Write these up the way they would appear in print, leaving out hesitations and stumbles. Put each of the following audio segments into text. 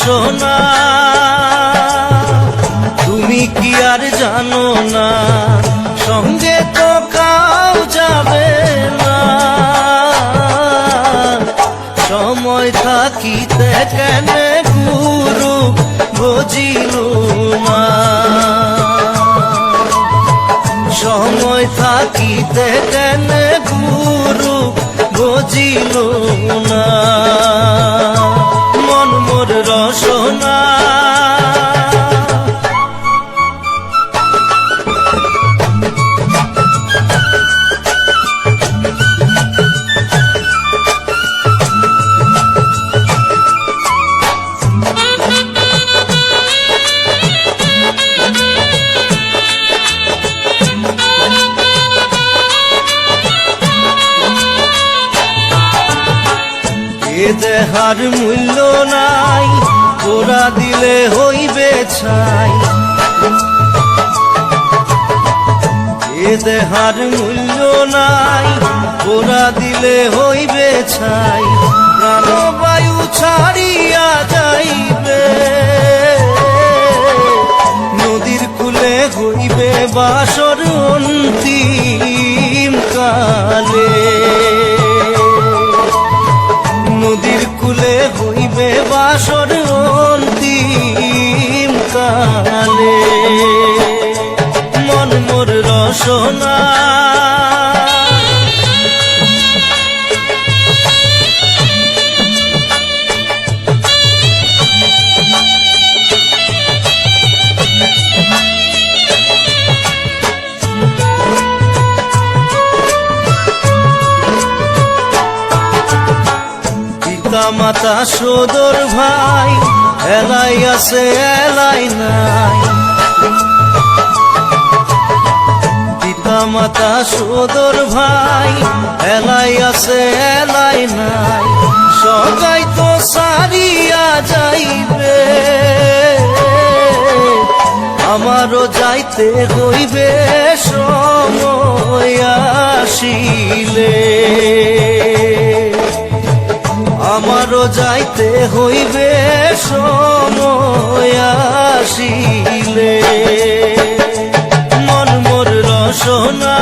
রসনা তুমি কি আর জানো না সঙ্গে তো কাউ যাবে না সময় থাকিতে কেন গুরু বুঝিল না সময় থাকিতে কেন গুরু বুঝিল না মন মোর রসনা দেহার মূল্য নাই ওরা দিলে হইবে ছাই এ দেহার মূল্য নাই ওরা দিলে হইবে ছাই প্রাণবায়ু ছাড়িয়া যাইবে নদীর কূলে হইবে বাসর অন্তিম কালে নদীর কূলে হইবে বাসর অন্তিম কালে মন মোর রসনা মাতা সদর ভাই এলাই আছে এলাই নাই পিতা মাতা সদর ভাই এলাই আছে এলাই নাই সবাই তো সারিয়া যাইবে আমারও যাইতে হইবে সময় আসিলে আমারও যাইতে হইবে সময় আসিলে মন মোর রসনা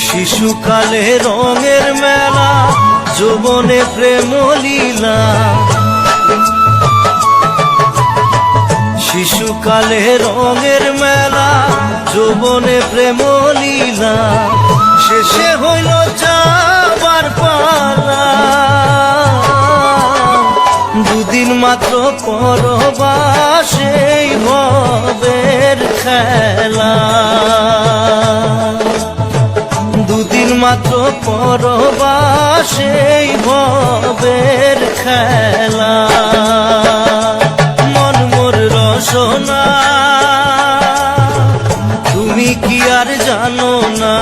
শিশুকালে রঙের মেলা যৌবনে প্রেম লীলা শিশুকালে রঙের মেলা যৌবনে প্রেম লীলা শেষে হইল যাবার পালা দুদিন মাত্র পরবাসেই ভবের খেলা দুদিন মাত্র পরবাসেই ভবের খেলা মন মোর রসনা তুমি কি আর জানো না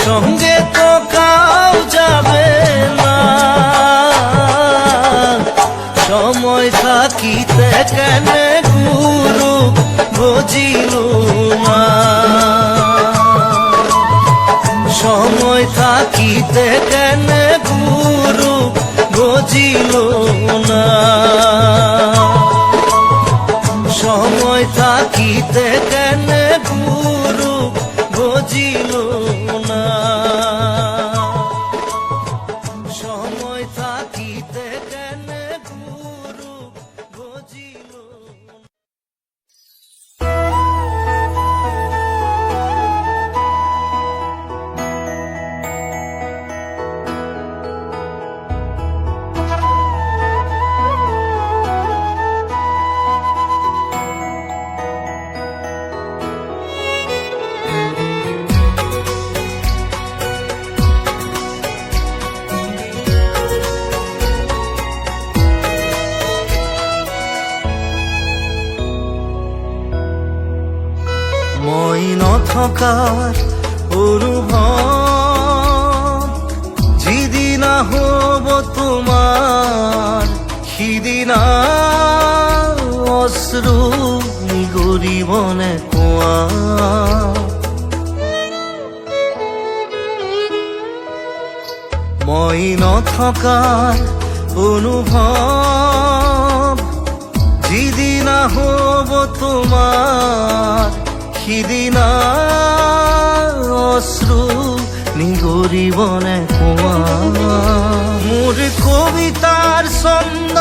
সঙ্গে তো কাউ যাবে না সময় থাকিতে কেন গুরু বুঝিল না সময় থাকিতে কেন গুরু বুঝিল না সময় থাকিতে কেন গুরু বুঝিল না সময় থাকিতে কেন গুরু বুঝিল মই নথকাৰ অনুভৱ যিদিনা হ'ব তোমাৰ সিদিনা অশ্ৰু নিগৰিবনে কোৱা। মই নথকাৰ অনুভৱ যিদিনা হ'ব তোমাৰ সিদিনা অশ্ৰু নিগৰিবনে কোৱা। মোৰ কবিতাৰ ছন্দ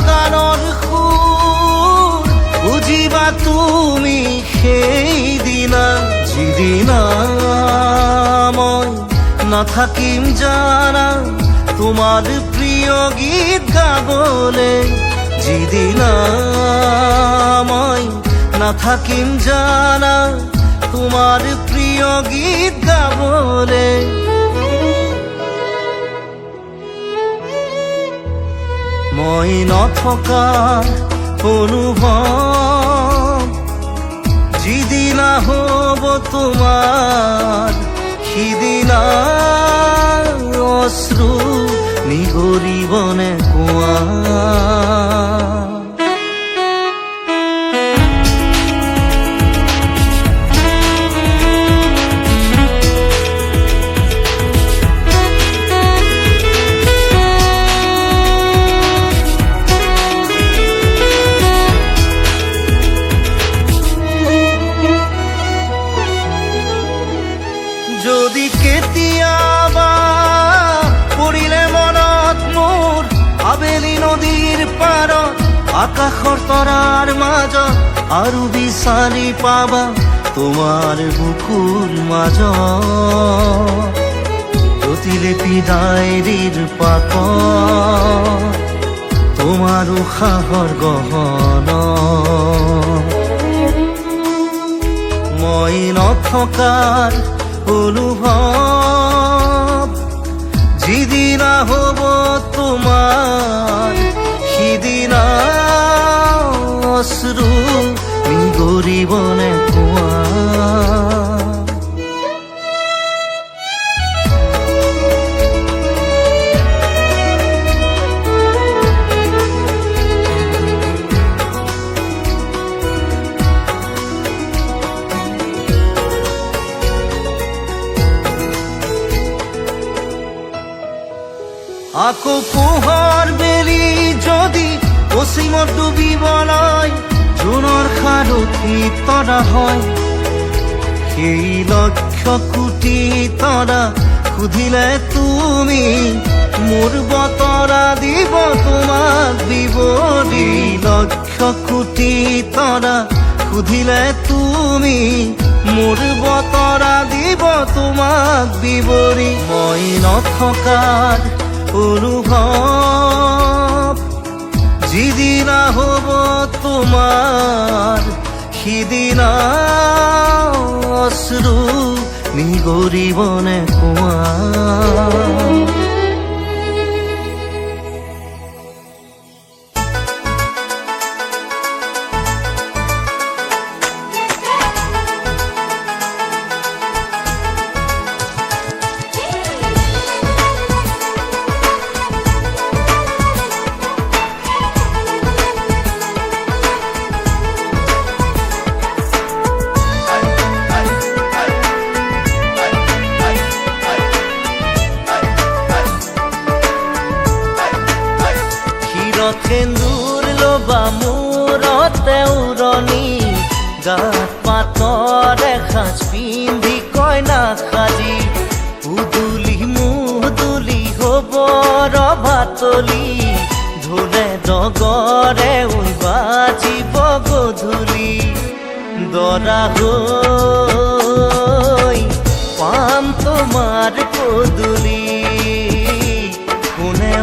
গানৰ সুৰ বুজিবা তুমি সেইদিনা যিদিনা মই নাথাকিম জানা তোমাৰ প্ৰিয় গীত গাবলে। যিদিনা মই নাথাকিম জানা তোমাৰ প্ৰিয় গীত গাবলে। মই নথকা অনুভৱ যিদিনা হ'ব তোমাৰ সিদিনা অশ্ৰু নিগৰিবনে কোৱা। যদি কেতিয়াবা পৰিলে মনত মোৰ আবেলি নদীৰ পাৰত আকাশৰ তৰাৰ মাজত আৰু বিচাৰি পাবা তোমাৰ বুকুৰ মাজত প্ৰতিলিপি ডায়েৰীৰ পাকত তোমাৰ উশাহৰ গহনা। মই নথকাৰ অনুভৱ যিদিনা হ'ব তোমাৰ সিদিনা অশ্ৰু নিগৰিবনে কোৱা। আকৌ পোহৰ বেলি যদি পশ্চিমত ডুবিবলৈ জোনৰ সাৰথি তৰা হয় সেই লক্ষ কোটি তৰা সুধিলে তুমি মোৰ বতৰা দিব তোমাক বিৱৰি। লক্ষ কোটি তৰা সুধিলে তুমি মোৰ বতৰা দিব তোমাক বিৱৰি। মই নথকাৰ অনুভৱ যিদিনা হ'ব তোমাৰ সিদিনা অশ্ৰু নিগৰিবনে কোৱা। সেন্দুৰ লবা মূৰতে উৰণি গাত পাতৰ এসাঁজ পিন্ধি কইনা সাজি উদুলি মুদুলি হ'ব ৰভাতলি ঢোলে ডগৰে বাজিব গধূলি। দৰা হৈ পাম তোমাৰ পদূলি কোনে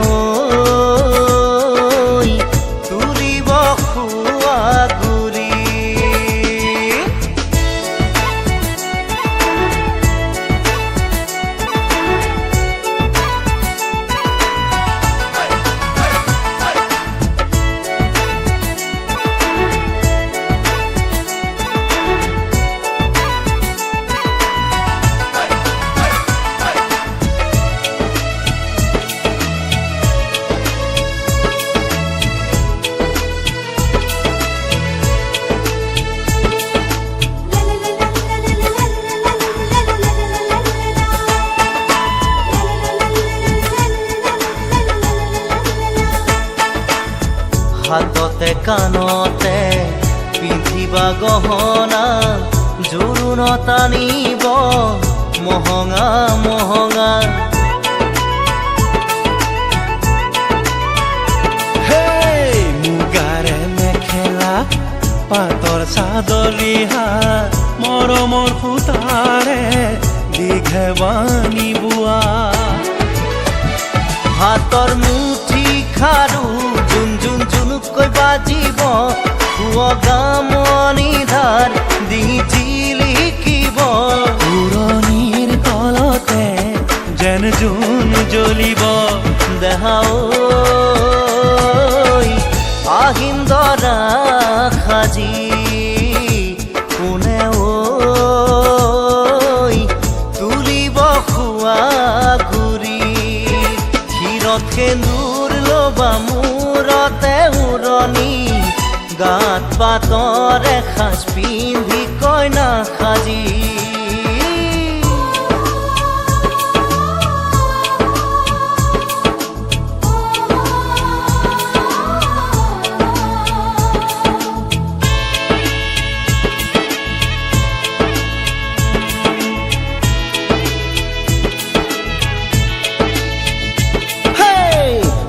কাণতে পিন্ধিবা গহনা জোৰোণ টানিব মহঙা মহঙা মুগাৰে মেখেলা পাতৰ চাদলিহা মৰমৰ সূতাৰে দীঘেবানী বোৱা হাতৰ মুঠি খাৰু জুন জুন জুনুকৈ বাজিব গামনি ধাৰ ডিঙি জিলিকিব পুৰণিৰ তলতে যেন জোন জ্বলিব দেহা ঐ আহিন দৰা সাজি কোনে ঐ তুলিব খোৱা ঘূৰি ক্ষীৰত সেন্দুৰ ল'বা মূৰতে উৰণি গাত পাতৰ এসাজ পিন্ধি কইনা সাজি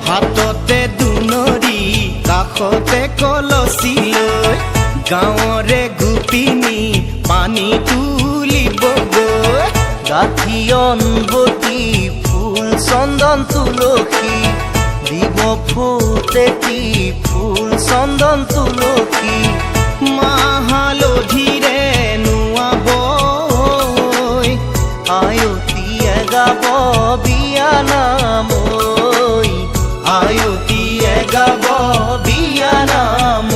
হাততে দুনৰি কাষতে কলচি লৈ গাঁৱৰে গোপিনী পানী তুলিবগৈ গাঁঠি অনবতী ফুল চন্দন তুলসী দিব ফুটেতি ফুল চন্দন তুলসী মাহ হালধিৰে নোৱাব আয়তীয়ে গাব বিয়া নাম আয়তীয়ে গাব বিয়া নাম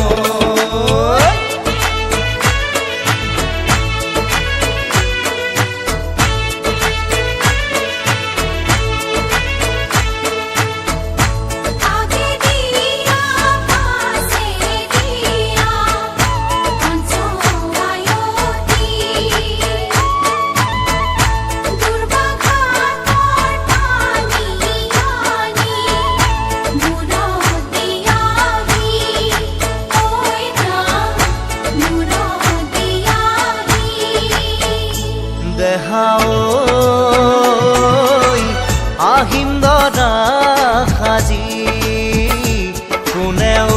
দেহা ঐ আহিন দৰা সাজি কোনে ঐ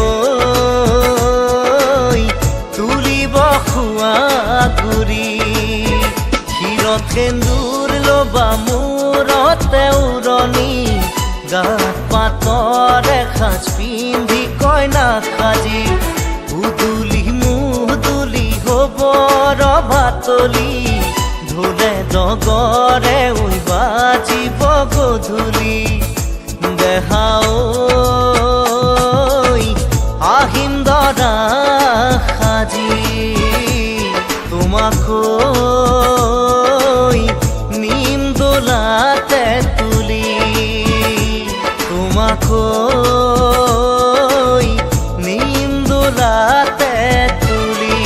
তুলিব খোৱা ঘূৰি ক্ষীৰত সেন্দুৰ ল'বা মূৰতে উৰণি গাত পাতৰ এসাজ পিন্ধি কইনা সাজি উদুলি মুদুলি হ'ব ৰভাতলি ঢোলে ডগৰে উই বাজিব গধূলি দেহা ঐ আহিন দৰা সাজি তোমাকৈ নিম দোলাতে তুলি তোমাকৈ নিম দোলাতে তুলি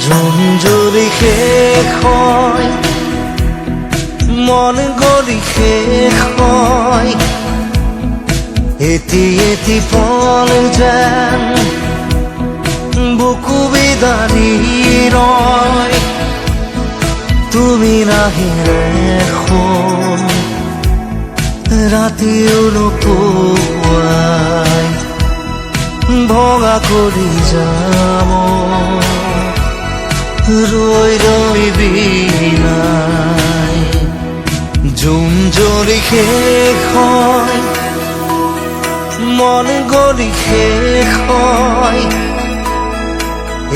জুন জুৰি শেষ হয় মন গলি শেষ হয় এটি এটি পল যেন বুকু বিদাৰি ৰয় তুমি নাহিলে শুন ৰাতিও নোপোৱাই ভঙা কৰি যাম ৰৈ ৰৈ বিনাই জুন জ্বলি শেষ হয় মন গলি শেষ হয়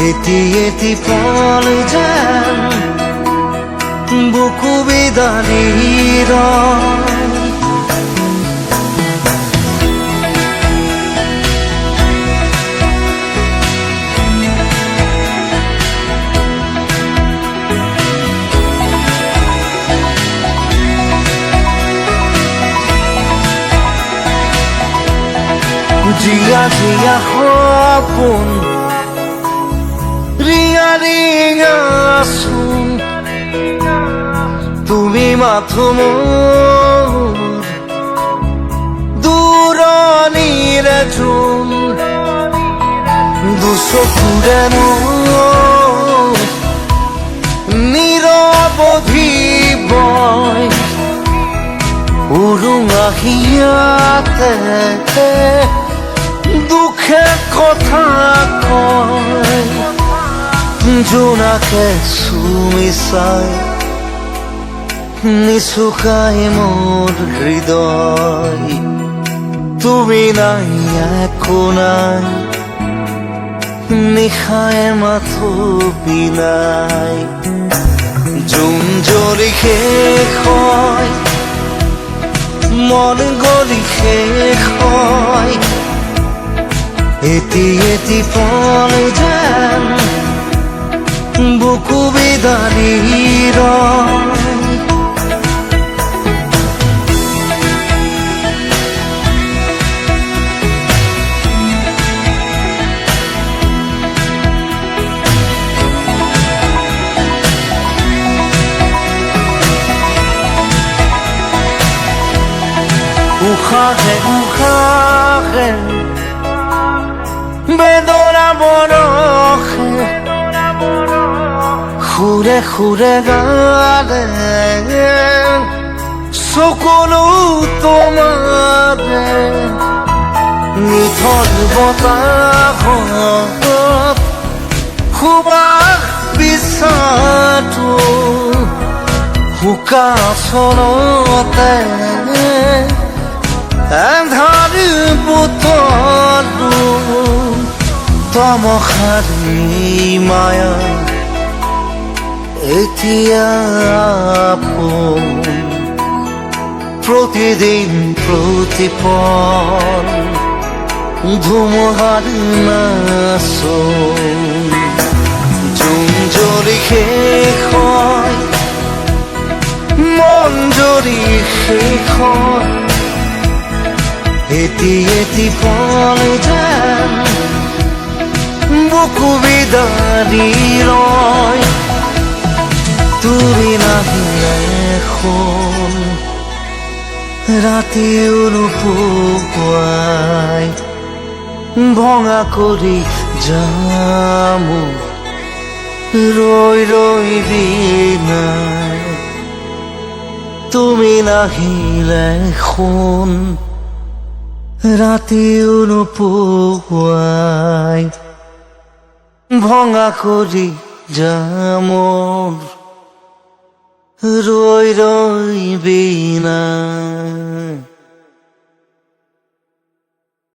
এটি এটি পল যেন বুকু বিদাৰি ৰয় জিয়া জিয়া সপোন ৰিঙা ৰিঙা চোন তুমি মাথো মোৰ দূৰণিৰে চোন দুচকুৰে মোৰ নিৰৱধি বয় উৰুঙা হিয়াতে দুখে কথা কয় জোনাকে চুমি চাই নিচুকাই মোৰ হৃদয় তুমি নাই একো নাই নিশায় মাথো বিলাই জোন জ্বলি শেষ হয় মন গলি শেষ হয় এটি এটি পল যেন বুকু বিদাৰি ৰয় উশাহে উশাহে বেদনা বৰষে সুৰে সুৰে গালে চকুলো তোমাৰে নিথৰ বতাহত সুবাস বিচাৰটো শুকাচলতে এন্ধাৰ বুটলো তমসাৰী মায়া এতিয়া আপোন প্ৰতিদিন প্ৰতিপল ধুমুহাৰ নাচোন জোন জ্বলি শেষ হয় মন জ্বলি শেষ হয় এটি এটি পল যেন বুকু বিদাৰি ৰয় তুমি নাহিলে শুন ৰাতিও নোপোৱাই ভঙা কৰি যাম ৰৈ ৰৈ বিনাই তুমি নাহিলে শুন ৰাতিও নোপোৱাই ভঙা কৰি যাম ৰৈ ৰৈ বিনাই